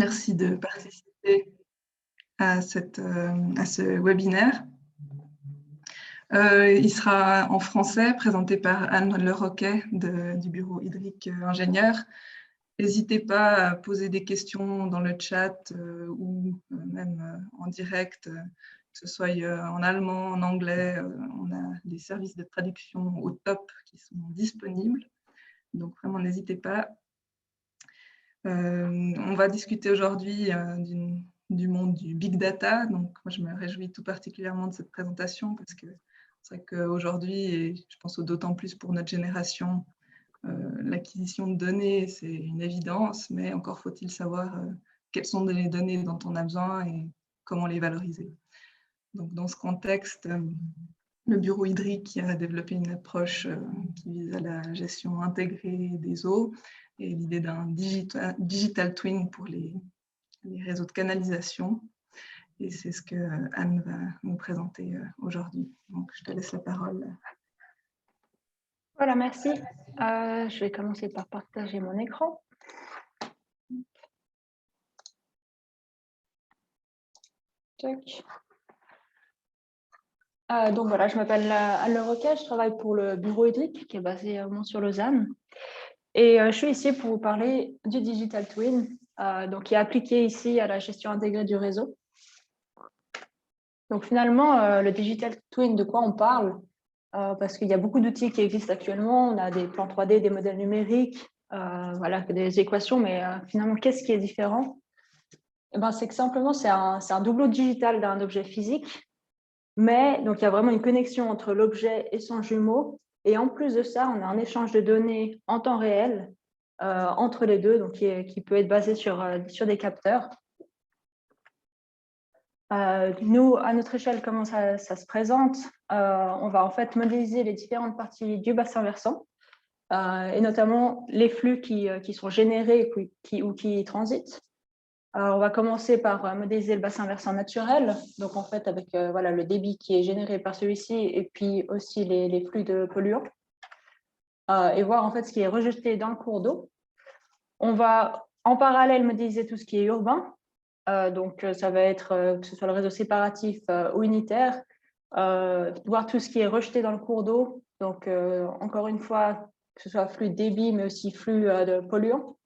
Merci de participer à ce webinaire. Il sera en français, présenté par Anne Leroquet du bureau Hydric Ingénieur. N'hésitez pas à poser des questions dans le chat ou même en direct, que ce soit en allemand, en anglais. On a des services de traduction au top qui sont disponibles. Donc vraiment, n'hésitez pas. On va discuter aujourd'hui du monde du big data. Donc, moi, je me réjouis tout particulièrement de cette présentation parce que c'est vrai qu'aujourd'hui, et je pense d'autant plus pour notre génération, l'acquisition de données, c'est une évidence, mais encore faut-il savoir quelles sont les données dont on a besoin et comment les valoriser. Donc, dans ce contexte, le bureau Hydric a développé une approche qui vise à la gestion intégrée des eaux et l'idée d'un digital twin pour les réseaux de canalisation. Et c'est ce que Anne va nous présenter aujourd'hui. Donc, je te laisse la parole. Voilà, merci. Je vais commencer par partager mon écran. Donc voilà, je m'appelle Anne Leroquet, je travaille pour le bureau Hydric qui est basé à Mont-sur-Lausanne. Et je suis ici pour vous parler du Digital Twin, donc qui est appliqué ici à la gestion intégrée du réseau. Donc finalement, le Digital Twin, de quoi on parle? Parce qu'il y a beaucoup d'outils qui existent actuellement. On a des plans 3D, des modèles numériques, voilà, des équations, mais finalement, qu'est-ce qui est différent? Eh ben, c'est que simplement, c'est un doublon digital d'un objet physique, mais donc il y a vraiment une connexion entre l'objet et son jumeau. Et en plus de ça, on a un échange de données en temps réel entre les deux, donc qui peut être basé sur des capteurs. Nous, à notre échelle, comment ça se présente? On va en fait modéliser les différentes parties du bassin versant, et notamment les flux qui sont générés ou qui transitent. On va commencer par modéliser le bassin versant naturel, donc en fait avec voilà, le débit qui est généré par celui-ci et puis aussi les flux de polluants, et voir en fait ce qui est rejeté dans le cours d'eau. On va en parallèle modéliser tout ce qui est urbain, donc ça va être que ce soit le réseau séparatif ou unitaire, voir tout ce qui est rejeté dans le cours d'eau, donc encore une fois que ce soit flux de débit mais aussi flux de polluants.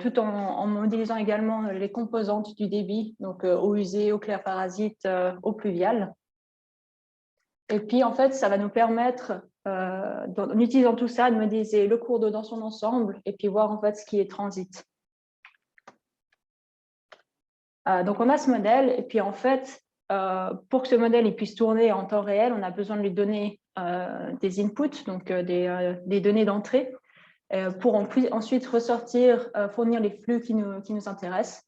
Tout en modélisant également les composantes du débit, donc eau usée, eau claire parasite, eau pluviale. Et puis, en fait, ça va nous permettre, en utilisant tout ça, de modéliser le cours d'eau dans son ensemble et puis voir en fait ce qui est transit. Donc, on a ce modèle et puis en fait, pour que ce modèle il puisse tourner en temps réel, on a besoin de lui donner des inputs, donc des données d'entrée, pour ensuite ressortir, fournir les flux qui nous intéressent.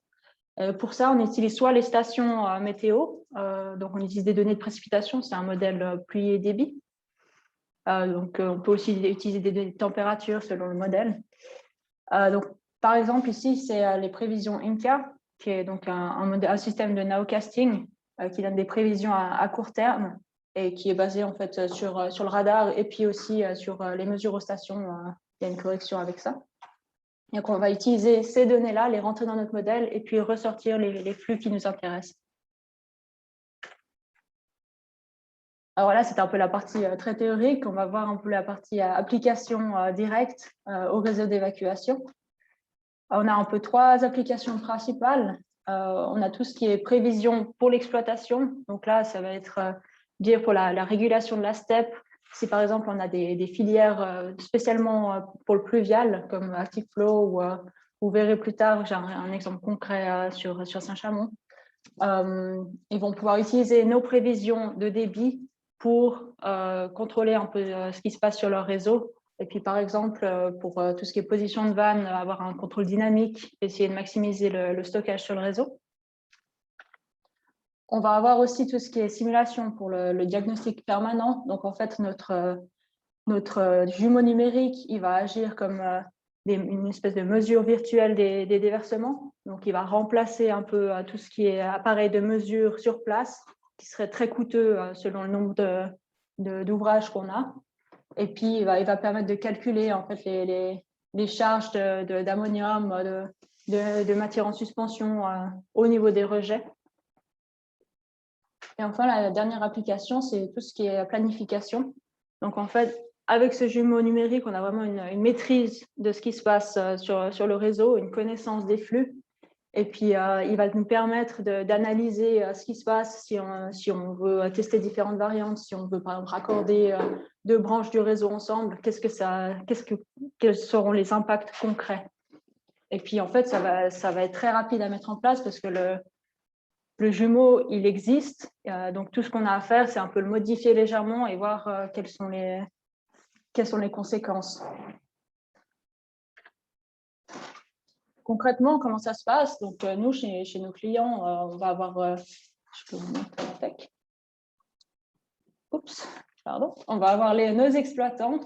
Pour ça, on utilise soit les stations météo, donc on utilise des données de précipitation, c'est un modèle pluie et débit. Donc on peut aussi utiliser des données de température selon le modèle. Donc, par exemple, ici, c'est les prévisions INCA, qui est donc un système de nowcasting qui donne des prévisions à court terme et qui est basé en fait sur le radar et puis aussi sur les mesures aux stations. Il y a une correction avec ça. Donc, on va utiliser ces données-là, les rentrer dans notre modèle et puis ressortir les flux qui nous intéressent. Alors là, c'est un peu la partie très théorique. On va voir un peu la partie application directe au réseau d'évacuation. On a un peu 3 applications principales. On a tout ce qui est prévision pour l'exploitation. Donc là, ça va être dire pour la régulation de la steppe. Si par exemple, on a des filières spécialement pour le pluvial, comme ActiveFlow, vous verrez plus tard, j'ai un exemple concret sur Saint-Chamond. Ils vont pouvoir utiliser nos prévisions de débit pour contrôler un peu ce qui se passe sur leur réseau. Et puis, par exemple, pour tout ce qui est position de vanne, avoir un contrôle dynamique, essayer de maximiser le stockage sur le réseau. On va avoir aussi tout ce qui est simulation pour le diagnostic permanent. Donc, en fait, notre jumeau numérique, il va agir comme une espèce de mesure virtuelle des déversements. Donc, il va remplacer un peu tout ce qui est appareil de mesure sur place, qui serait très coûteux selon le nombre d'ouvrages qu'on a. Et puis, il va permettre de calculer en fait les charges d'ammonium, de matière en suspension au niveau des rejets. Et enfin, la dernière application, c'est tout ce qui est planification. Donc, en fait, avec ce jumeau numérique, on a vraiment une maîtrise de ce qui se passe sur le réseau, une connaissance des flux. Et puis, il va nous permettre d'analyser ce qui se passe si on veut tester différentes variantes, si on veut, par exemple, raccorder deux branches du réseau ensemble, quels seront les impacts concrets. Et puis, en fait, ça va être très rapide à mettre en place parce que le jumeau, il existe. Donc, tout ce qu'on a à faire, c'est un peu le modifier légèrement et voir quelles sont les conséquences. Concrètement, comment ça se passe? Donc, nous, chez nos clients, on va avoir... je peux vous montrer avec. Oups, pardon. On va avoir nos exploitants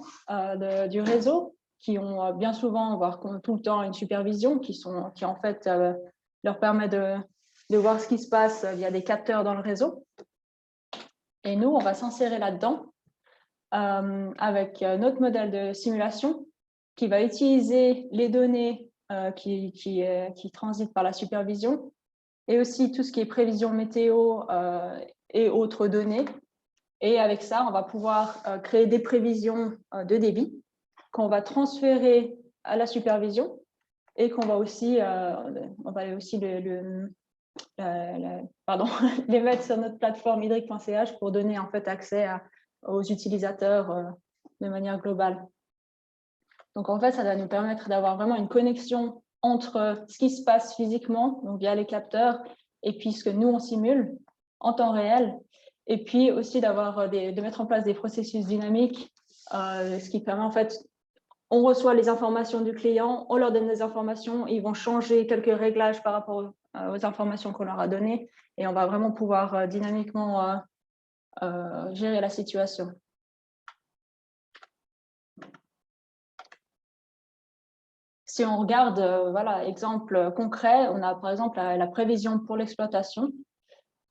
du réseau qui ont bien souvent, voire tout le temps, une supervision qui en fait leur permet de voir ce qui se passe via des capteurs dans le réseau. Et nous, on va s'insérer là-dedans avec notre modèle de simulation qui va utiliser les données qui transitent par la supervision et aussi tout ce qui est prévision météo et autres données. Et avec ça, on va pouvoir créer des prévisions de débit qu'on va transférer à la supervision et qu'on va aussi, les mettre sur notre plateforme hydric.ch pour donner en fait accès aux utilisateurs de manière globale. Donc en fait, ça va nous permettre d'avoir vraiment une connexion entre ce qui se passe physiquement, donc via les capteurs, et puis ce que nous on simule en temps réel, et puis aussi de mettre en place des processus dynamiques, ce qui permet en fait, on reçoit les informations du client, on leur donne des informations, ils vont changer quelques réglages par rapport aux informations qu'on leur a données, et on va vraiment pouvoir dynamiquement gérer la situation. Si on regarde, voilà, exemple concret, on a par exemple la prévision pour l'exploitation.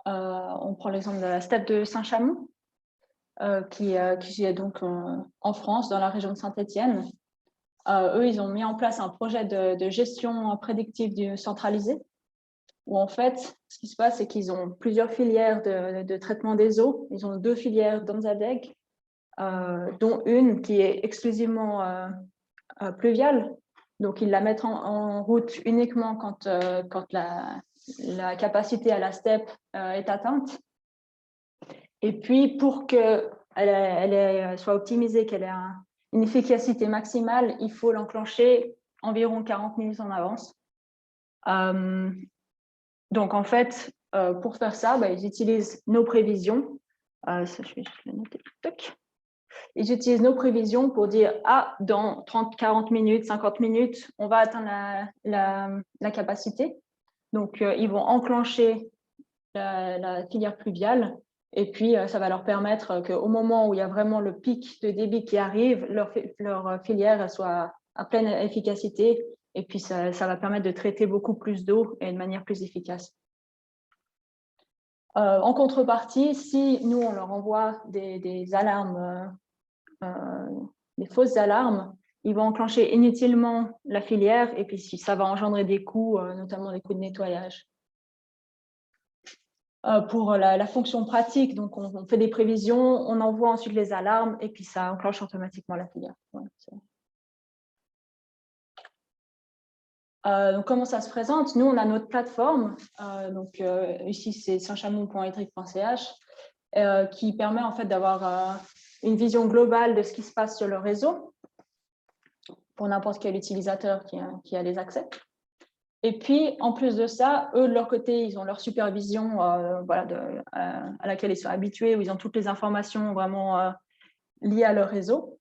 On prend l'exemple de la steppe de Saint-Chamond, qui est donc en France, dans la région de Saint-Étienne. Eux, ils ont mis en place un projet de gestion prédictive centralisée, où en fait, ce qui se passe, c'est qu'ils ont plusieurs filières de traitement des eaux. Ils ont 2 filières d'Onzadeg, dont une qui est exclusivement pluviale. Donc, ils la mettent en route uniquement quand la capacité à la steppe est atteinte. Et puis, pour qu'elle soit optimisée, qu'elle ait une efficacité maximale, il faut l'enclencher environ 40 minutes en avance. Donc, en fait, pour faire ça, ils utilisent nos prévisions. Je vais juste le noter. Ils utilisent nos prévisions pour dire « Ah, dans 30, 40 minutes, 50 minutes, on va atteindre la capacité. » Donc, ils vont enclencher la filière pluviale et puis ça va leur permettre qu'au moment où il y a vraiment le pic de débit qui arrive, leur filière soit à pleine efficacité et puis ça va permettre de traiter beaucoup plus d'eau et de manière plus efficace. En contrepartie, si nous, on leur envoie des alarmes, des fausses alarmes, ils vont enclencher inutilement la filière et puis ça va engendrer des coûts, notamment des coûts de nettoyage. Pour la fonction pratique, donc on fait des prévisions, on envoie ensuite les alarmes et puis ça enclenche automatiquement la filière. Voilà, donc comment ça se présente? Nous, on a notre plateforme, donc ici c'est saintchamond.hydric.ch, qui permet en fait d'avoir une vision globale de ce qui se passe sur le réseau pour n'importe quel utilisateur qui a les accès. Et puis, en plus de ça, eux, de leur côté, ils ont leur supervision voilà, à laquelle ils sont habitués, où ils ont toutes les informations vraiment liées à leur réseau.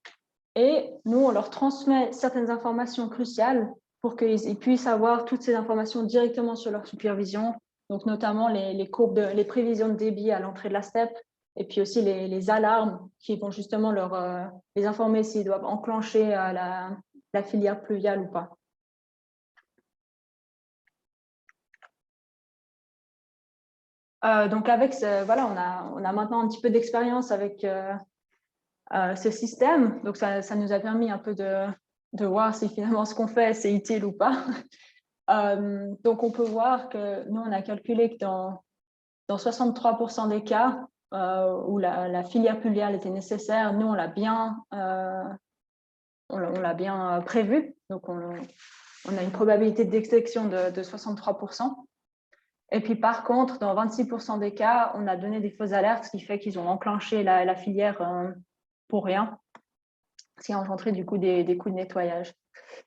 Et nous, on leur transmet certaines informations cruciales pour qu'ils puissent avoir toutes ces informations directement sur leur supervision, donc notamment les courbes, les prévisions de débit à l'entrée de la steppe, et puis aussi les alarmes qui vont justement les informer s'ils doivent enclencher la filière pluviale ou pas. Donc avec voilà, on a maintenant un petit peu d'expérience avec ce système, donc ça nous a permis un peu de voir si finalement ce qu'on fait c'est utile ou pas. Donc, on peut voir que nous, on a calculé que dans 63% des cas où la filière pluviale était nécessaire, nous, on l'a bien prévu. Donc, on a une probabilité de détection de 63%. Et puis, par contre, dans 26% des cas, on a donné des fausses alertes, ce qui fait qu'ils ont enclenché la filière pour rien, ce qui a engendré du coup des coûts de nettoyage.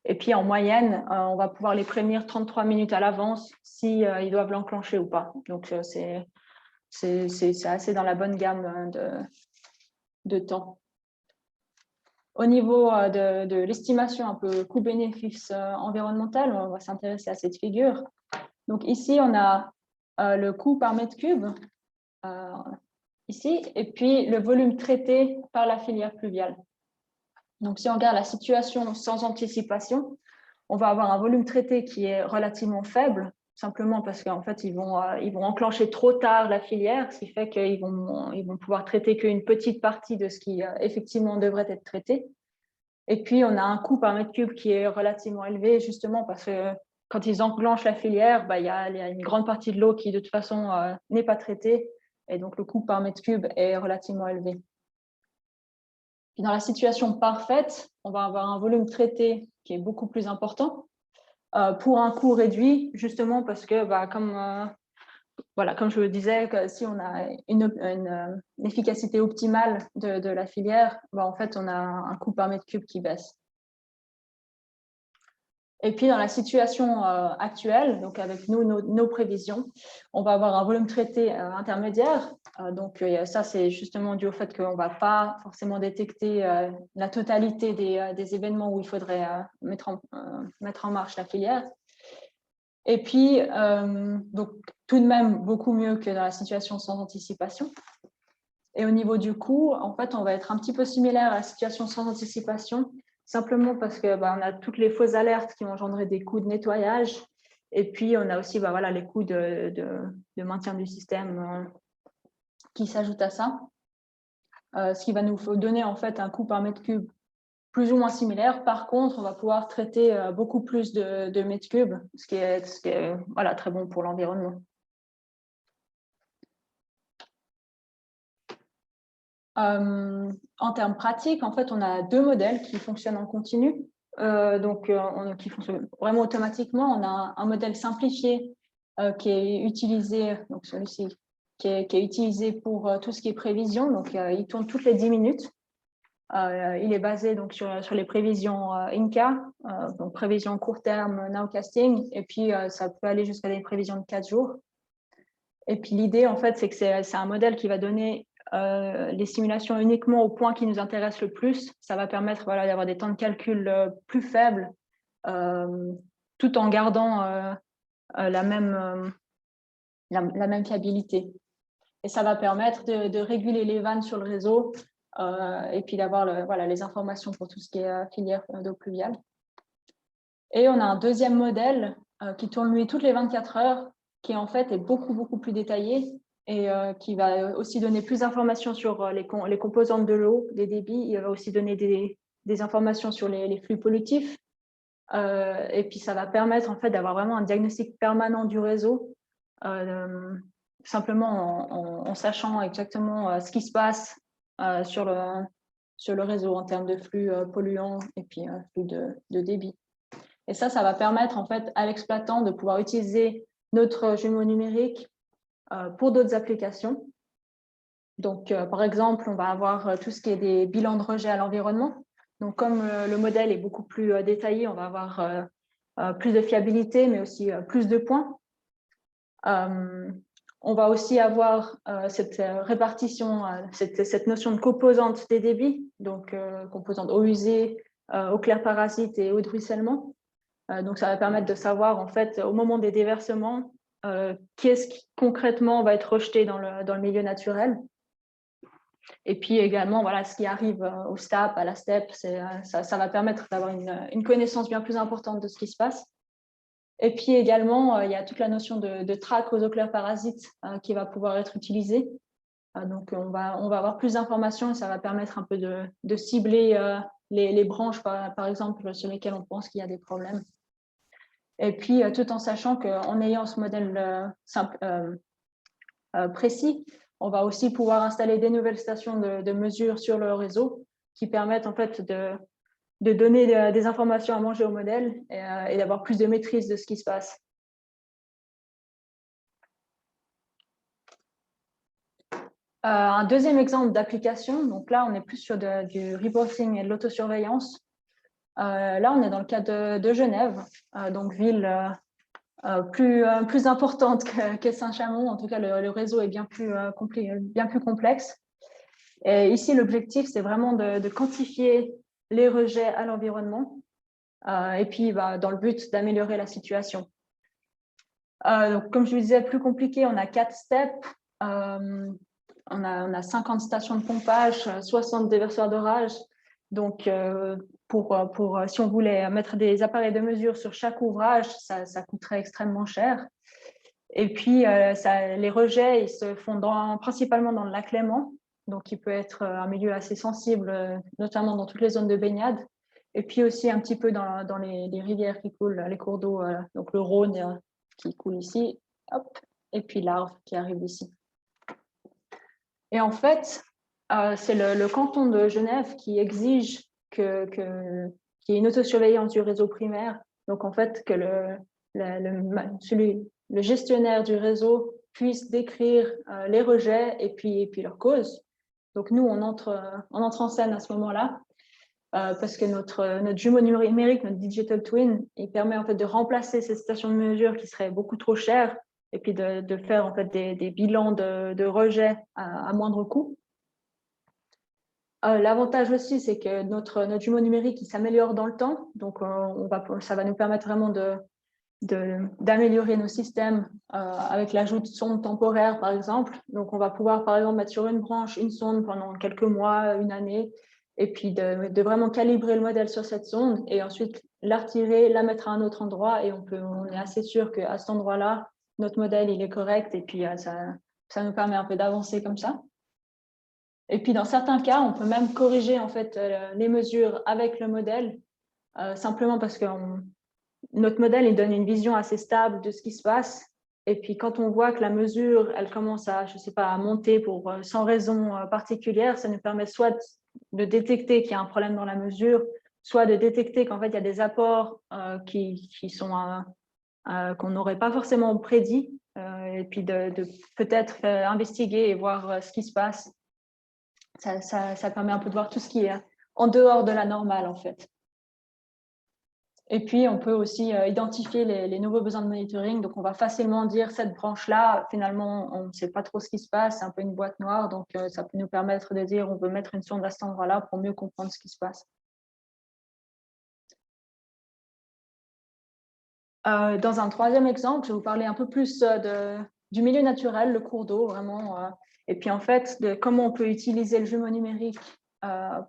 Et puis, en moyenne, on va pouvoir les prévenir 33 minutes à l'avance si ils doivent l'enclencher ou pas. Donc, c'est assez dans la bonne gamme de temps. Au niveau de l'estimation un peu coût-bénéfice environnemental, on va s'intéresser à cette figure. Donc ici, on a le coût par mètre cube, ici, et puis le volume traité par la filière pluviale. Donc si on regarde la situation sans anticipation, on va avoir un volume traité qui est relativement faible, simplement parce qu'en fait, ils vont enclencher trop tard la filière, ce qui fait qu'ils vont pouvoir traiter qu'une petite partie de ce qui effectivement devrait être traité. Et puis, on a un coût par mètre cube qui est relativement élevé, justement parce que quand ils enclenchent la filière, il y a une grande partie de l'eau qui, de toute façon, n'est pas traitée. Et donc, le coût par mètre cube est relativement élevé. Puis, dans la situation parfaite, on va avoir un volume traité qui est beaucoup plus important pour un coût réduit, justement parce que, comme je le disais, que si on a une efficacité optimale de la filière, en fait, on a un coût par mètre cube qui baisse. Et puis, dans la situation actuelle, donc avec nos prévisions, on va avoir un volume traité intermédiaire. Donc, ça, c'est justement dû au fait qu'on ne va pas forcément détecter la totalité des événements où il faudrait mettre en marche la filière. Et puis, donc, tout de même beaucoup mieux que dans la situation sans anticipation. Et au niveau du coût, en fait, on va être un petit peu similaire à la situation sans anticipation, simplement parce que on a toutes les fausses alertes qui ont engendré des coûts de nettoyage. Et puis, on a aussi les coûts de maintien du système qui s'ajoutent à ça. Ce qui va nous donner en fait un coût par mètre cube plus ou moins similaire. Par contre, on va pouvoir traiter beaucoup plus de mètres cubes, ce qui est très bon pour l'environnement. En termes pratiques, en fait, on a deux modèles qui fonctionnent en continu, qui fonctionnent vraiment automatiquement. On a un modèle simplifié qui est utilisé, donc celui-ci, qui est utilisé pour tout ce qui est prévision. Donc, il tourne toutes les 10 minutes. Il est basé donc sur les prévisions INCA, donc prévisions court terme, nowcasting, et puis ça peut aller jusqu'à des prévisions de 4 jours. Et puis l'idée, en fait, c'est que c'est un modèle qui va donner les simulations uniquement au point qui nous intéresse le plus. Ça va permettre d'avoir des temps de calcul plus faibles, tout en gardant la même fiabilité. Et ça va permettre de réguler les vannes sur le réseau et puis d'avoir les informations pour tout ce qui est filière d'eau pluviale. Et on a un deuxième modèle qui tourne lui toutes les 24 heures, qui en fait est beaucoup plus détaillé et qui va aussi donner plus d'informations sur les composantes de l'eau, des débits. Il va aussi donner des informations sur les flux pollutifs. Et puis ça va permettre en fait d'avoir vraiment un diagnostic permanent du réseau, simplement en sachant exactement ce qui se passe sur le réseau en termes de flux polluants et puis flux de débit. Et ça va permettre en fait à l'exploitant de pouvoir utiliser notre jumeau numérique pour d'autres applications. Donc, par exemple, on va avoir tout ce qui est des bilans de rejet à l'environnement. Donc, comme le modèle est beaucoup plus détaillé, on va avoir plus de fiabilité, mais aussi plus de points. On va aussi avoir cette répartition, cette notion de composante des débits, donc composante eau usée, eau claire parasite et eau de ruissellement. Donc, ça va permettre de savoir, en fait, au moment des déversements, qu'est-ce qui concrètement va être rejeté dans le milieu naturel. Et puis également, ce qui arrive au STAP, à la STEP, ça va permettre d'avoir une connaissance bien plus importante de ce qui se passe. Et puis également, il y a toute la notion de traque aux eaux claires parasites qui va pouvoir être utilisée. Donc, on va avoir plus d'informations et ça va permettre un peu de cibler les branches, par exemple, sur lesquelles on pense qu'il y a des problèmes. Et puis, tout en sachant qu'en ayant ce modèle précis, on va aussi pouvoir installer des nouvelles stations de mesure sur le réseau qui permettent en fait de donner des informations à manger au modèle et d'avoir plus de maîtrise de ce qui se passe. Un deuxième exemple d'application, donc là, on est plus sur du reporting et de l'autosurveillance. Là, on est dans le cas de Genève, donc ville plus importante que Saint-Chamond. En tout cas, le réseau est bien plus complexe. Et ici, l'objectif, c'est vraiment de quantifier les rejets à l'environnement et puis dans le but d'améliorer la situation. Donc, comme je vous disais, plus compliqué, on a 4 steps. On a 50 stations de pompage, 60 déverseurs d'orage. Donc, si on voulait mettre des appareils de mesure sur chaque ouvrage, ça coûterait extrêmement cher. Et puis, les rejets, ils se font principalement dans le lac Léman. Donc, il peut être un milieu assez sensible, notamment dans toutes les zones de baignade. Et puis aussi un petit peu dans les rivières qui coulent, les cours d'eau, donc le Rhône qui coule ici, hop, et puis l'Arve qui arrive d'ici. Et en fait, c'est le canton de Genève qui exige qu'il y ait une autosurveillance du réseau primaire. Donc, en fait, que le gestionnaire du réseau puisse décrire les rejets et puis leurs causes. Donc, nous, on entre en scène à ce moment-là parce que notre jumeau numérique, notre Digital Twin, il permet en fait de remplacer ces stations de mesure qui seraient beaucoup trop chères et puis de faire en fait des bilans de rejets à moindre coût. L'avantage aussi, c'est que notre jumeau numérique, il s'améliore dans le temps. Donc, ça va nous permettre vraiment d'améliorer nos systèmes avec l'ajout de sondes temporaires, par exemple. Donc, on va pouvoir, par exemple, mettre sur une branche une sonde pendant quelques mois, une année, et puis de vraiment calibrer le modèle sur cette sonde et ensuite la retirer, la mettre à un autre endroit et on est assez sûr qu'à cet endroit-là, notre modèle, il est correct et puis ça nous permet un peu d'avancer comme ça. Et puis, dans certains cas, on peut même corriger en fait les mesures avec le modèle, simplement parce que notre modèle, il donne une vision assez stable de ce qui se passe. Et puis, quand on voit que la mesure, elle commence à monter sans raison particulière, ça nous permet soit de détecter qu'il y a un problème dans la mesure, soit de détecter qu'en fait, il y a des apports qu'on n'aurait pas forcément prédit, et puis de peut-être investiguer et voir ce qui se passe. Ça permet un peu de voir tout ce qui est en dehors de la normale, en fait. Et puis, on peut aussi identifier les nouveaux besoins de monitoring. Donc, on va facilement dire, cette branche-là, finalement, on ne sait pas trop ce qui se passe, c'est un peu une boîte noire. Donc, ça peut nous permettre de dire, on veut mettre une sonde à cet endroit-là pour mieux comprendre ce qui se passe. Dans un troisième exemple, je vais vous parler un peu plus du milieu naturel, le cours d'eau, vraiment. Et puis, en fait, de comment on peut utiliser le jumeau numérique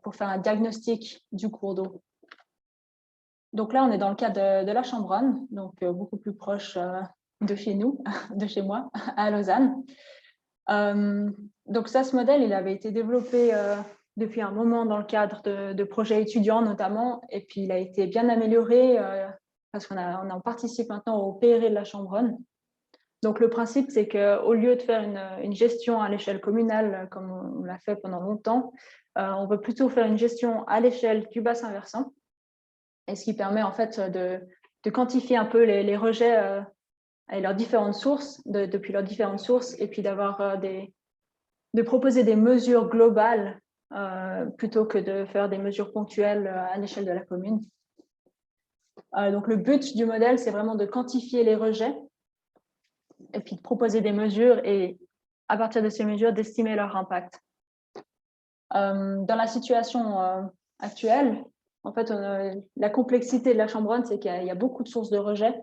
pour faire un diagnostic du cours d'eau. Donc là, on est dans le cas de la Chambronne, donc beaucoup plus proche de chez nous, de chez moi, à Lausanne. Donc ça, ce modèle, il avait été développé depuis un moment dans le cadre de projets étudiants notamment, et puis il a été bien amélioré parce qu'on en participe maintenant au PRE de la Chambronne. Donc le principe, c'est qu'au lieu de faire une gestion à l'échelle communale comme on l'a fait pendant longtemps, on veut plutôt faire une gestion à l'échelle du bassin versant. Et ce qui permet en fait de quantifier un peu les rejets et leurs différentes sources, depuis leurs différentes sources, et puis de proposer des mesures globales plutôt que de faire des mesures ponctuelles à l'échelle de la commune. Donc le but du modèle, c'est vraiment de quantifier les rejets et puis de proposer des mesures et à partir de ces mesures, d'estimer leur impact. Dans la situation actuelle, en fait, la complexité de la Chambronne, c'est qu'il y a beaucoup de sources de rejets.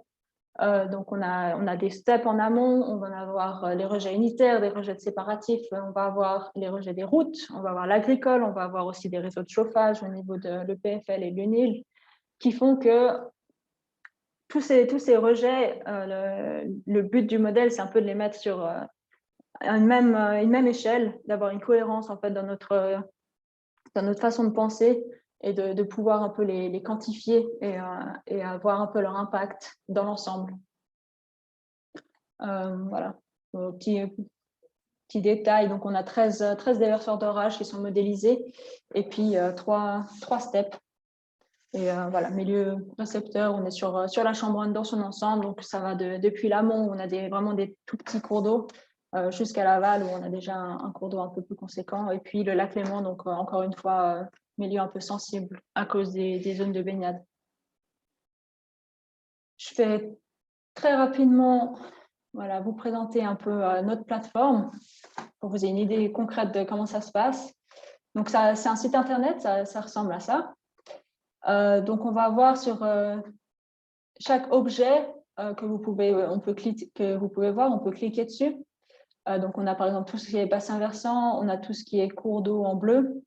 Donc, on a des steps en amont, on va avoir les rejets unitaires, des rejets séparatifs, on va avoir les rejets des routes, on va avoir l'agricole, on va avoir aussi des réseaux de chauffage au niveau de l'EPFL et l'UNIL, qui font que tous ces rejets, le but du modèle, c'est un peu de les mettre sur une même échelle, d'avoir une cohérence en fait dans notre façon de penser et de pouvoir un peu les quantifier et avoir un peu leur impact dans l'ensemble. Voilà, petit détail, donc on a 13 déverseurs d'orage qui sont modélisés et puis 3 steppes. Et voilà, milieu récepteur, on est sur la Chambronne dans son ensemble, donc ça va depuis l'amont où on a vraiment des tout petits cours d'eau jusqu'à l'aval où on a déjà un cours d'eau un peu plus conséquent, et puis le lac Léman, donc encore une fois, milieu un peu sensible à cause des zones de baignade. Je fais très rapidement voilà, vous présenter un peu notre plateforme pour que vous ayez une idée concrète de comment ça se passe. Donc, c'est un site internet, ça ressemble à ça. Donc, on va avoir sur chaque objet que vous pouvez voir, on peut cliquer dessus. Donc, on a par exemple tout ce qui est bassin versant, on a tout ce qui est cours d'eau en bleu,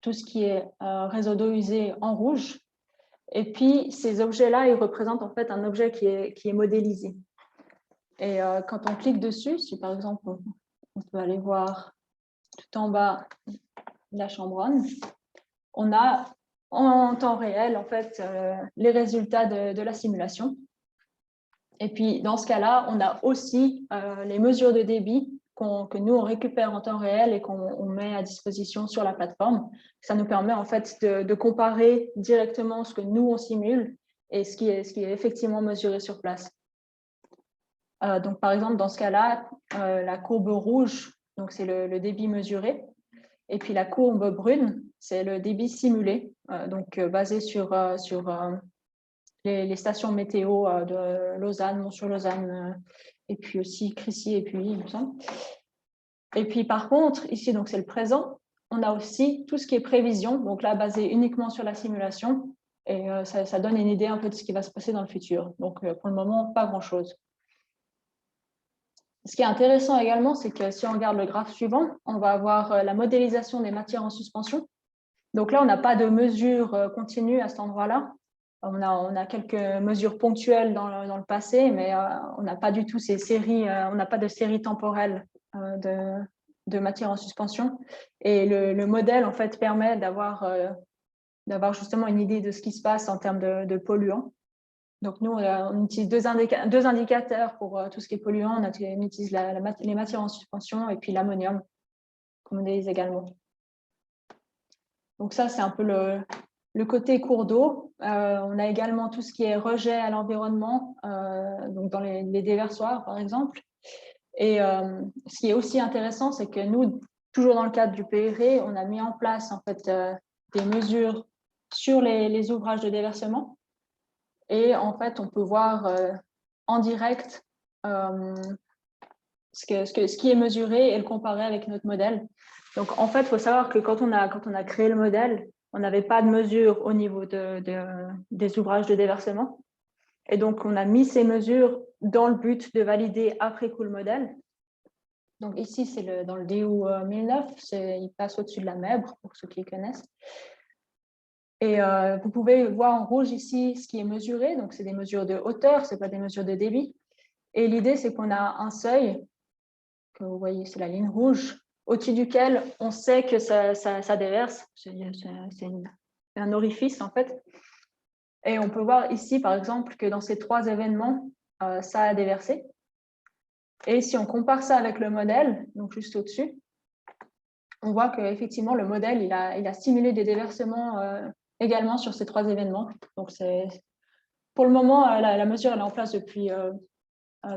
tout ce qui est réseau d'eau usée en rouge. Et puis, ces objets-là, ils représentent en fait un objet qui est modélisé. Et quand on clique dessus, si par exemple, on peut aller voir tout en bas la Chambronne, on a en temps réel en fait les résultats de la simulation. Et puis dans ce cas-là, on a aussi les mesures de débit que nous on récupère en temps réel et qu'on met à disposition sur la plateforme. Ça nous permet en fait de comparer directement ce que nous on simule et ce qui est effectivement mesuré sur place. Donc par exemple dans ce cas-là, la courbe rouge, donc c'est le débit mesuré. Et puis la courbe brune, c'est le débit simulé, donc basé sur les stations météo de Lausanne, Mont-sur-Lausanne, et puis aussi Crécy et puis il me semble. Et puis par contre, ici, donc c'est le présent, on a aussi tout ce qui est prévision, donc là basé uniquement sur la simulation, et ça donne une idée un peu de ce qui va se passer dans le futur. Donc pour le moment, pas grand-chose. Ce qui est intéressant également, c'est que si on regarde le graphe suivant, on va avoir la modélisation des matières en suspension. Donc là, on n'a pas de mesures continues à cet endroit-là. On a quelques mesures ponctuelles dans le passé, mais on n'a pas du tout ces séries, on n'a pas de série temporelle de matières en suspension. Et le modèle, en fait, permet d'avoir justement une idée de ce qui se passe en termes de polluants. Donc, nous, on utilise deux indicateurs pour tout ce qui est polluant. On utilise les matières en suspension et puis l'ammonium, qu'on modélise également. Donc, ça, c'est un peu le côté cours d'eau. On a également tout ce qui est rejet à l'environnement, donc dans les déversoirs, par exemple. Et ce qui est aussi intéressant, c'est que nous, toujours dans le cadre du PRE, on a mis en place en fait, des mesures sur les ouvrages de déversement. Et en fait, on peut voir en direct ce qui est mesuré et le comparer avec notre modèle. Donc, en fait, il faut savoir que quand on a créé le modèle, on n'avait pas de mesures au niveau des ouvrages de déversement. Et donc, on a mis ces mesures dans le but de valider après coup le modèle. Donc, ici, c'est dans le DU 1009, il passe au-dessus de la Mèbre, pour ceux qui connaissent. Et vous pouvez voir en rouge ici ce qui est mesuré. Donc, c'est des mesures de hauteur, ce n'est pas des mesures de débit. Et l'idée, c'est qu'on a un seuil, que vous voyez, c'est la ligne rouge, au-dessus duquel on sait que ça déverse. C'est un orifice, en fait. Et on peut voir ici, par exemple, que dans ces 3 événements, ça a déversé. Et si on compare ça avec le modèle, donc juste au-dessus, on voit qu'effectivement, le modèle, il a simulé des déversements également sur ces 3 événements. Donc, pour le moment, la mesure elle est en place depuis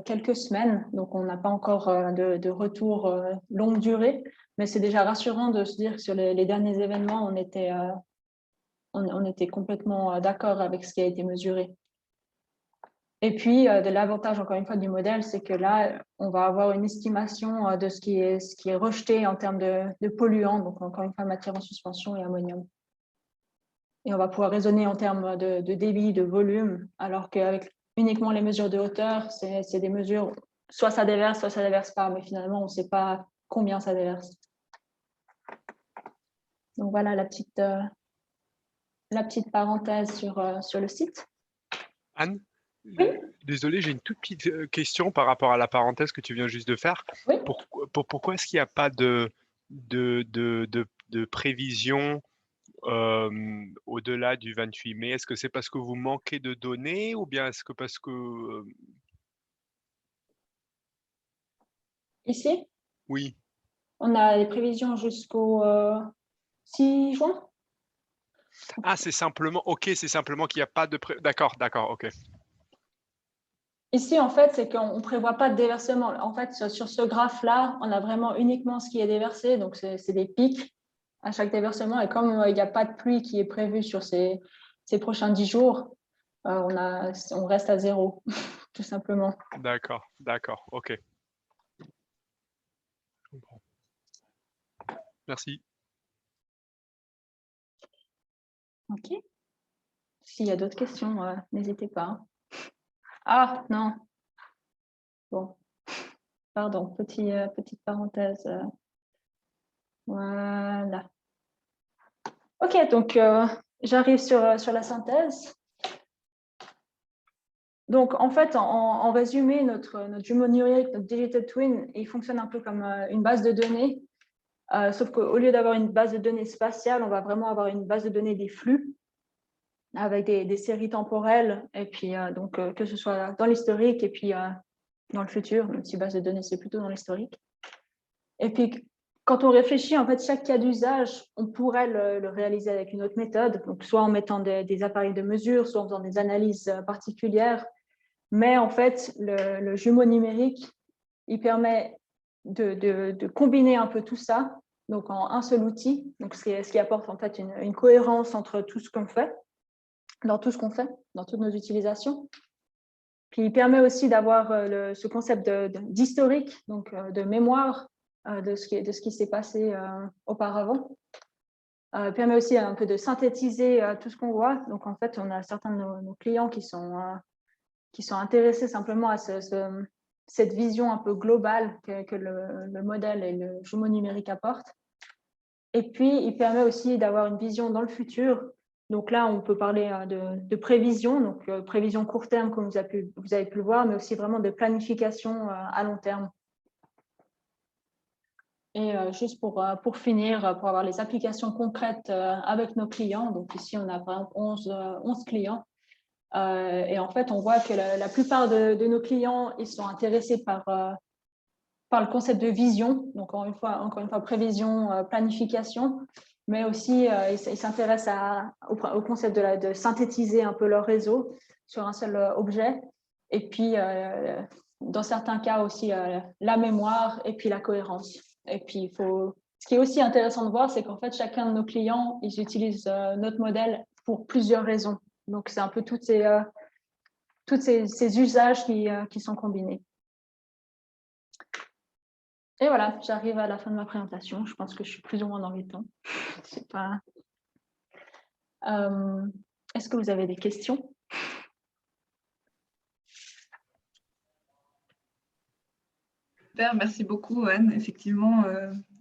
quelques semaines. Donc, on n'a pas encore de retour longue durée, mais c'est déjà rassurant de se dire que sur les derniers événements, on était complètement d'accord avec ce qui a été mesuré. Et puis, de l'avantage, encore une fois, du modèle, c'est que là, on va avoir une estimation de ce qui est rejeté en termes de polluants, donc encore une fois, matière en suspension et ammonium. Et on va pouvoir raisonner en termes de débit, de volume, alors qu'avec uniquement les mesures de hauteur, c'est des mesures, soit ça déverse pas, mais finalement, on ne sait pas combien ça déverse. Donc voilà la petite parenthèse sur le site. Anne, oui. Désolé, j'ai une toute petite question par rapport à la parenthèse que tu viens juste de faire. Oui. Pourquoi est-ce qu'il n'y a pas de prévision au-delà du 28 mai? Est-ce que c'est parce que vous manquez de données ou bien est-ce que parce que Ici, oui. on a les prévisions jusqu'au 6 juin. Ah, c'est simplement OK, c'est simplement qu'il y a pas de d'accord, OK. Ici, en fait, c'est qu'on ne prévoit pas de déversement. En fait, sur ce graphe-là, on a vraiment uniquement ce qui est déversé. Donc, c'est des pics à chaque déversement. Et comme il n'y a pas de pluie qui est prévue sur ces prochains 10 jours, on reste à 0, tout simplement. D'accord, OK. Je comprends. Merci. OK. S'il y a d'autres questions, n'hésitez pas. Ah, non. Bon. Pardon, petite parenthèse. Voilà. OK, donc j'arrive sur la synthèse. Donc, en fait, en résumé, notre jumeau numérique, notre Digital Twin, il fonctionne un peu comme une base de données, sauf qu'au lieu d'avoir une base de données spatiale, on va vraiment avoir une base de données des flux avec des séries temporelles, et puis donc que ce soit dans l'historique et puis dans le futur, même si base de données, c'est plutôt dans l'historique. Et puis, quand on réfléchit, en fait, chaque cas d'usage, on pourrait le réaliser avec une autre méthode, donc soit en mettant des appareils de mesure, soit en faisant des analyses particulières. Mais en fait, le jumeau numérique, il permet de combiner un peu tout ça, donc en un seul outil, donc ce qui apporte en fait une cohérence entre tout ce qu'on fait, dans toutes nos utilisations. Puis il permet aussi d'avoir ce concept d'historique, donc de mémoire de ce qui s'est passé auparavant. Il permet aussi un peu de synthétiser tout ce qu'on voit. Donc en fait, on a certains de nos clients qui sont intéressés simplement à cette vision un peu globale que le modèle et le jumeau numérique apportent. Et puis, il permet aussi d'avoir une vision dans le futur. Donc là, on peut parler de prévision, donc prévision court terme, comme vous avez pu le voir, mais aussi vraiment de planification à long terme. Et juste pour finir, pour avoir les applications concrètes avec nos clients, donc ici, on a par exemple 11 clients. Et en fait, on voit que la plupart de nos clients, ils sont intéressés par le concept de vision, donc encore une fois prévision, planification, mais aussi ils s'intéressent au concept de synthétiser un peu leur réseau sur un seul objet, et puis dans certains cas aussi la mémoire et puis la cohérence. Et puis ce qui est aussi intéressant de voir, c'est qu'en fait chacun de nos clients, ils utilisent notre modèle pour plusieurs raisons. Donc c'est un peu tous ces usages qui sont combinés. Et voilà, j'arrive à la fin de ma présentation. Je pense que je suis plus ou moins dans les temps. C'est pas... Est-ce que vous avez des questions? Super, merci beaucoup, Anne. Effectivement,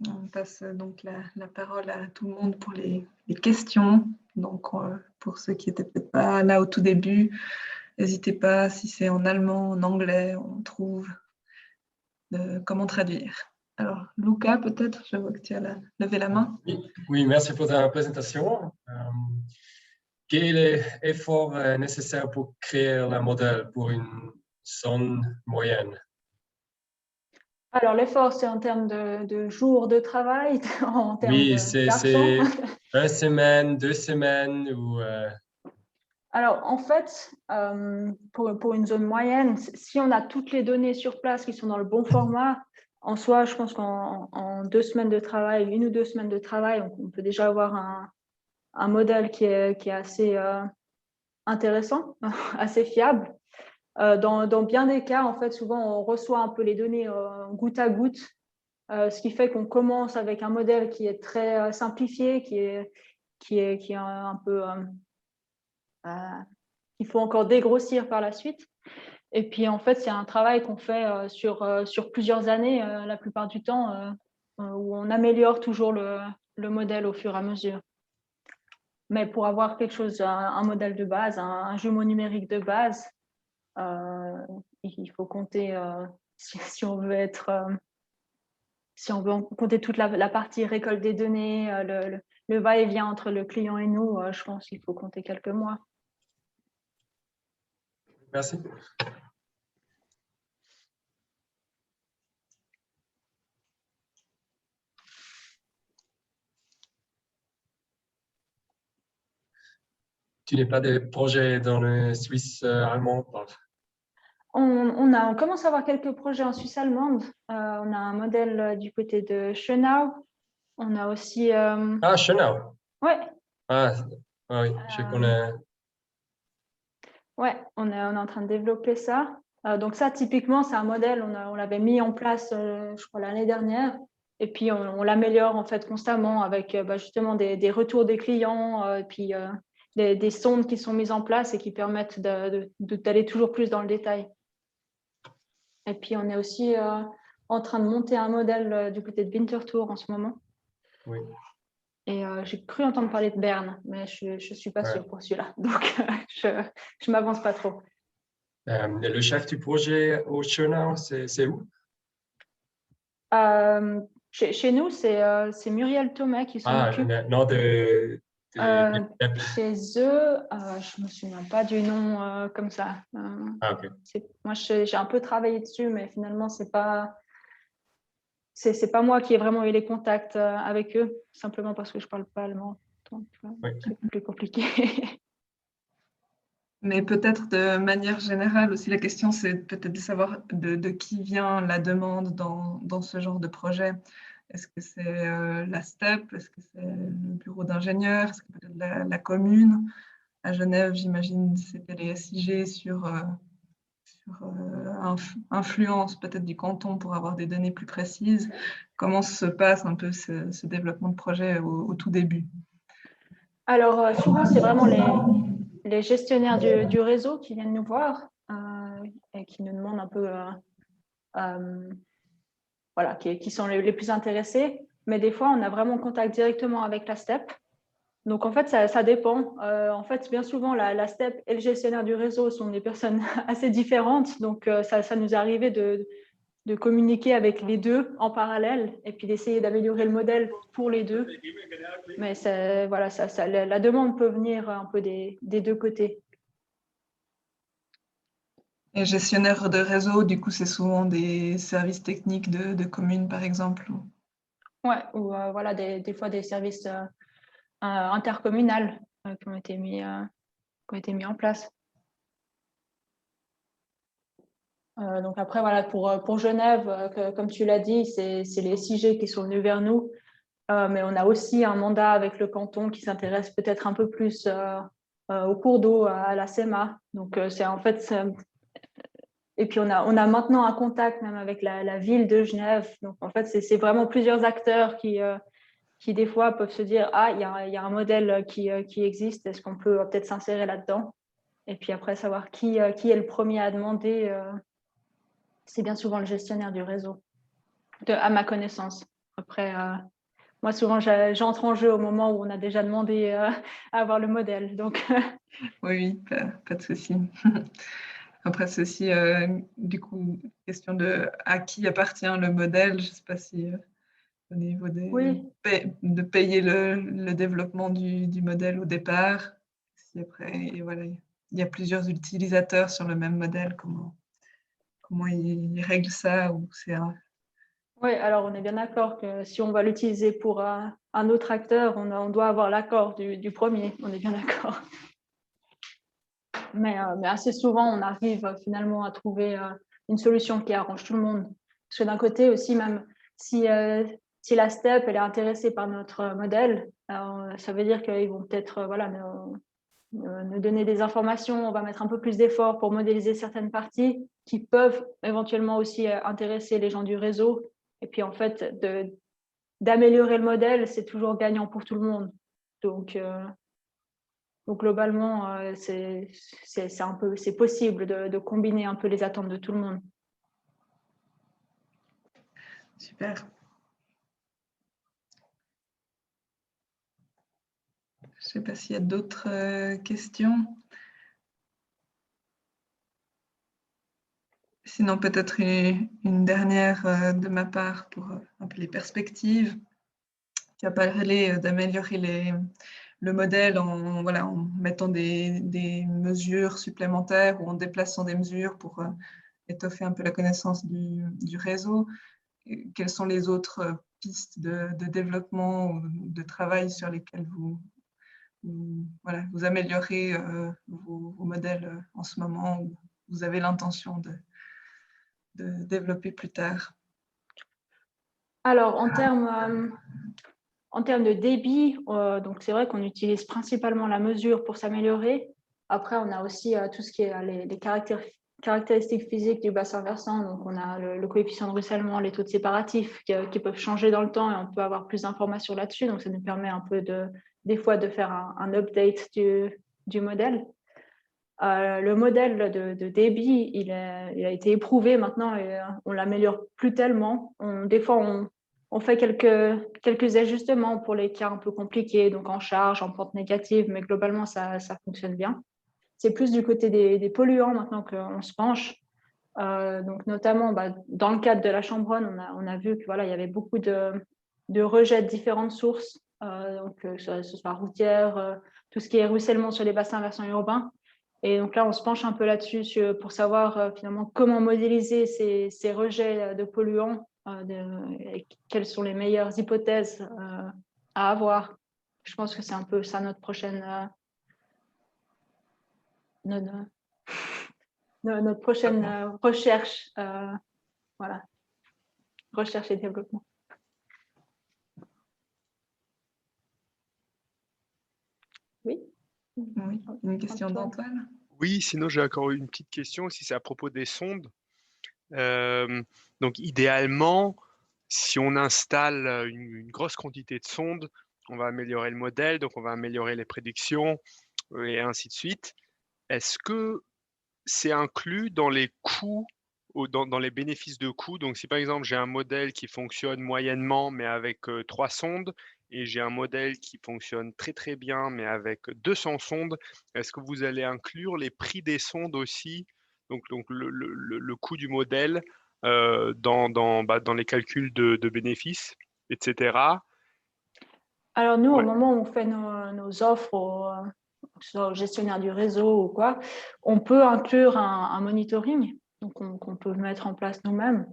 on passe donc la parole à tout le monde pour les questions. Donc, pour ceux qui n'étaient peut-être pas là au tout début, n'hésitez pas, si c'est en allemand, en anglais, on trouve comment traduire. Alors, Luca, peut-être, je vois que tu as levé la main. Oui, merci pour ta présentation. Quel est l'effort nécessaire pour créer un modèle pour une zone moyenne? Alors, l'effort, c'est en termes de jours de travail, en termes oui, d'argent. C'est 1 semaine, 2 semaines ou... Alors, en fait, pour une zone moyenne, si on a toutes les données sur place qui sont dans le bon format, en soi, je pense qu'en 2 semaines de travail, 1 ou 2 semaines de travail, on peut déjà avoir un modèle qui est assez intéressant, assez fiable. Dans bien des cas, en fait, souvent, on reçoit un peu les données goutte à goutte, ce qui fait qu'on commence avec un modèle qui est très simplifié, qui est un peu... qu'il faut encore dégrossir par la suite. Et puis, en fait, c'est un travail qu'on fait sur plusieurs années, la plupart du temps, où on améliore toujours le modèle au fur et à mesure. Mais pour avoir quelque chose, un modèle de base, un jumeau numérique de base, il faut compter, si on veut être si on veut compter toute la partie récolte des données, le va-et-vient entre le client et nous, je pense qu'il faut compter quelques mois. Merci. Tu n'as pas de projet dans le Suisse allemand? On commence à avoir quelques projets en Suisse allemande. On a un modèle du côté de Schönau. On a aussi... Ah, Schönau. Ouais. Ah, oui, je connais. Ouais, on est en train de développer ça. Donc ça, typiquement, c'est un modèle, on l'avait mis en place, je crois, l'année dernière. Et puis, on l'améliore en fait constamment avec justement des retours des clients, et puis des sondes qui sont mises en place et qui permettent d'aller toujours plus dans le détail. Et puis, on est aussi en train de monter un modèle du côté de Winterthur en ce moment. Oui. Et j'ai cru entendre parler de Berne, mais je ne suis pas sûre pour celui-là. Donc, je ne m'avance pas trop. Le chef du projet au Schönau, c'est où? Chez nous, c'est Muriel Thomas qui s'en occupe. Non, chez eux, je ne me souviens pas du nom comme ça. ok. Moi, j'ai un peu travaillé dessus, mais finalement, c'est pas moi qui ai vraiment eu les contacts avec eux, simplement parce que je ne parle pas allemand. Donc, c'est plus compliqué. Mais peut-être de manière générale aussi, la question, c'est peut-être de savoir de qui vient la demande dans ce genre de projet. Est-ce que c'est la STEP? Est-ce que c'est le bureau d'ingénieurs? Est-ce que peut-être la commune? À Genève, j'imagine, c'était les SIG sur influence peut-être du canton pour avoir des données plus précises. Comment se passe un peu ce développement de projet au tout début? Alors, souvent, c'est vraiment les gestionnaires du réseau qui viennent nous voir et qui nous demandent un peu, voilà, qui sont les plus intéressés. Mais des fois, on a vraiment contact directement avec la STEP. Donc, en fait, ça dépend. En fait, bien souvent, la STEP et le gestionnaire du réseau sont des personnes assez différentes. Donc, ça nous est arrivé de communiquer avec les deux en parallèle et puis d'essayer d'améliorer le modèle pour les deux. Mais voilà, la demande peut venir un peu des deux côtés. Et gestionnaire de réseau, du coup, c'est souvent des services techniques de communes, par exemple. Ouais, ou voilà, des fois des services intercommunaux qui ont été mis en place. Donc après, voilà, pour Genève, comme tu l'as dit, c'est les SIG qui sont venus vers nous. Mais on a aussi un mandat avec le canton qui s'intéresse peut-être un peu plus au cours d'eau, à la SEMA. Donc, c'est en fait... Et puis, on a maintenant un contact même avec la ville de Genève. Donc, en fait, c'est vraiment plusieurs acteurs qui des fois, peuvent se dire « Ah, il y a un modèle qui existe. Est-ce qu'on peut peut-être s'insérer là-dedans ?» Et puis après, savoir qui est le premier à demander, c'est bien souvent le gestionnaire du réseau, à ma connaissance. Après... moi, souvent, j'entre en jeu au moment où on a déjà demandé à avoir le modèle. Donc... Oui, pas de souci. Après, c'est aussi, du coup, question de à qui appartient le modèle. Je ne sais pas si au niveau de payer le développement du modèle au départ. Si après, et voilà, il y a plusieurs utilisateurs sur le même modèle, comment ils règlent ça ou c'est Oui, alors on est bien d'accord que si on va l'utiliser pour un autre acteur, on doit avoir l'accord du premier. On est bien d'accord. Mais assez souvent, on arrive finalement à trouver une solution qui arrange tout le monde. Parce que d'un côté aussi, même si la STEP elle est intéressée par notre modèle, ça veut dire qu'ils vont peut-être voilà, nous donner des informations, on va mettre un peu plus d'efforts pour modéliser certaines parties qui peuvent éventuellement aussi intéresser les gens du réseau. Et puis en fait, d'améliorer le modèle, c'est toujours gagnant pour tout le monde. Donc globalement, c'est possible de combiner un peu les attentes de tout le monde. super. Je ne sais pas s'il y a d'autres questions. Sinon, peut-être une dernière de ma part pour un peu les perspectives. Tu as parlé d'améliorer le modèle en mettant des mesures supplémentaires ou en déplaçant des mesures pour étoffer un peu la connaissance du réseau. Quelles sont les autres pistes de développement ou de travail sur lesquelles vous améliorez vos modèles en ce moment ou vous avez l'intention de développer plus tard? Alors, en termes de débit, donc c'est vrai qu'on utilise principalement la mesure pour s'améliorer. Après, on a aussi tout ce qui est les caractéristiques physiques du bassin versant. Donc, on a le coefficient de ruissellement, les taux de séparatifs qui peuvent changer dans le temps et on peut avoir plus d'informations là-dessus. Donc, ça nous permet un peu des fois de faire un update du modèle. Le modèle de débit, il a été éprouvé maintenant et on l'améliore plus tellement. Des fois, on fait quelques ajustements pour les cas un peu compliqués, donc en charge, en pente négative, mais globalement, ça fonctionne bien. C'est plus du côté des polluants maintenant qu'on se penche. Donc notamment, dans le cadre de la Chambronne, on a vu qu'il y avait beaucoup de rejets de différentes sources, donc que ce soit routière, tout ce qui est ruissellement sur les bassins versants urbains. Et donc là, on se penche un peu là-dessus pour savoir finalement comment modéliser ces rejets de polluants, et quelles sont les meilleures hypothèses à avoir. Je pense que c'est un peu ça notre prochaine recherche. Voilà, recherche et développement. Oui. Oui, une question d'Antoine. Oui, sinon j'ai encore une petite question aussi, c'est à propos des sondes. Donc idéalement, si on installe une grosse quantité de sondes, on va améliorer le modèle, donc on va améliorer les prédictions et ainsi de suite. Est-ce que c'est inclus dans les coûts ou dans les bénéfices de coûts? Donc si par exemple j'ai un modèle qui fonctionne moyennement mais avec 3 sondes et j'ai un modèle qui fonctionne très très bien mais avec 200 sondes, est-ce que vous allez inclure les prix des sondes aussi, donc le coût du modèle dans les calculs de bénéfices, etc. Alors nous, au moment où on fait nos offres soit au gestionnaire du réseau ou quoi, on peut inclure un monitoring qu'on peut mettre en place nous-mêmes.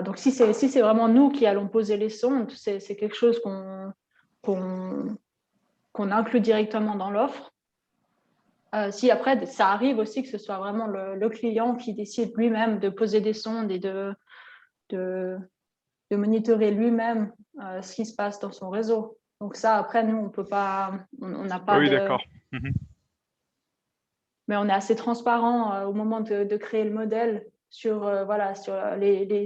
Donc si c'est vraiment nous qui allons poser les sondes, c'est quelque chose qu'on inclut directement dans l'offre. Si après, ça arrive aussi que ce soit vraiment le client qui décide lui-même de poser des sondes et de monitorer lui-même ce qui se passe dans son réseau. Donc ça, après, nous, on peut pas, on n'a pas Oui, d'accord. Mais on est assez transparent au moment de créer le modèle sur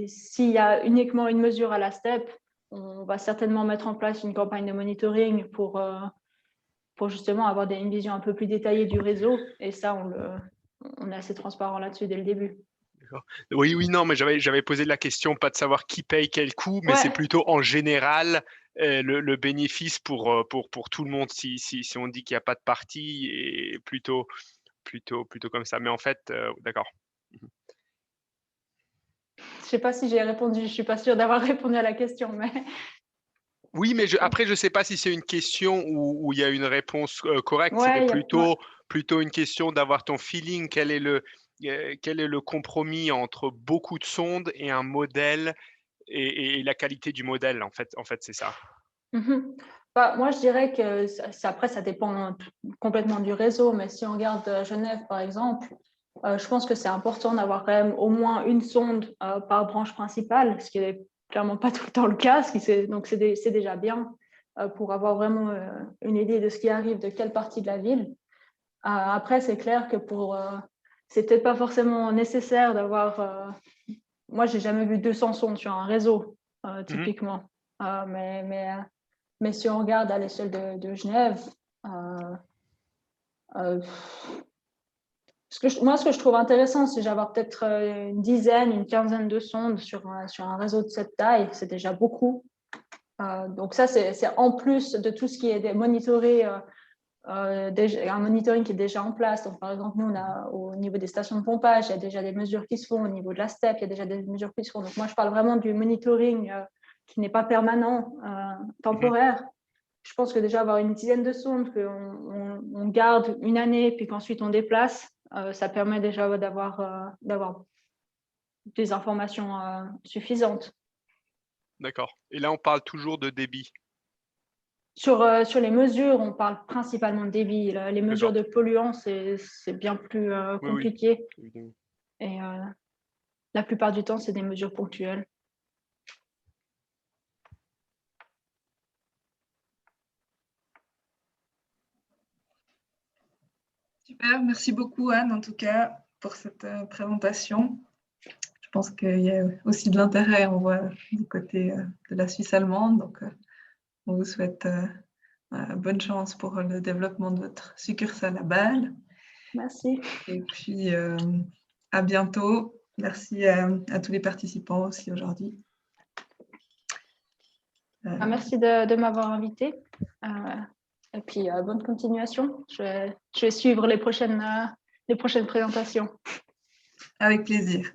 s'il y a uniquement une mesure à la step, on va certainement mettre en place une campagne de monitoring pour justement avoir une vision un peu plus détaillée du réseau. Et ça, on est assez transparent là-dessus dès le début. Oui, non, mais j'avais posé la question, pas de savoir qui paye quel coût, mais c'est plutôt en général le bénéfice pour tout le monde. Si on dit qu'il n'y a pas de partie, et plutôt comme ça. Mais en fait, d'accord. Je ne sais pas si j'ai répondu, je ne suis pas sûre d'avoir répondu à la question, mais... Oui, mais après, je ne sais pas si c'est une question où il y a une réponse correcte. Ouais, C'était plutôt une question d'avoir ton feeling. Quel est le compromis entre beaucoup de sondes et un modèle et la qualité du modèle, en fait c'est ça. Moi, je dirais que après, ça dépend complètement du réseau, mais si on regarde Genève, par exemple, je pense que c'est important d'avoir quand même au moins une sonde par branche principale, ce qui n'est clairement pas tout le temps le cas, donc c'est déjà bien pour avoir vraiment une idée de ce qui arrive de quelle partie de la ville. Après, c'est clair que c'est peut-être pas forcément nécessaire d'avoir... moi, j'ai jamais vu 200 sondes sur un réseau, typiquement. Mais si on regarde à l'échelle de Genève, ce que je trouve intéressant, c'est d'avoir peut-être une quinzaine de sondes sur un réseau de cette taille. C'est déjà beaucoup. Donc ça, c'est en plus de tout ce qui est monitoré un monitoring qui est déjà en place. Donc, par exemple, nous, au niveau des stations de pompage, il y a déjà des mesures qui se font. Au niveau de la STEP, il y a déjà des mesures qui se font. Donc, moi, je parle vraiment du monitoring qui n'est pas permanent, temporaire. Je pense que déjà avoir une dizaine de sondes qu'on garde une année, puis qu'ensuite on déplace, ça permet déjà d'avoir des informations suffisantes. D'accord. Et là, on parle toujours de débit. Sur les mesures, on parle principalement de débit. Les mesures de polluants, c'est bien plus compliqué. Oui. Et la plupart du temps, c'est des mesures ponctuelles. Super, merci beaucoup Anne en tout cas pour cette présentation. Je pense qu'il y a aussi de l'intérêt, on voit du côté de la Suisse allemande, donc on vous souhaite bonne chance pour le développement de votre succursale à Bâle. Merci. Et puis à bientôt. Merci à tous les participants aussi aujourd'hui. Merci de m'avoir invité. Et puis, bonne continuation. Je vais suivre les prochaines présentations. Avec plaisir.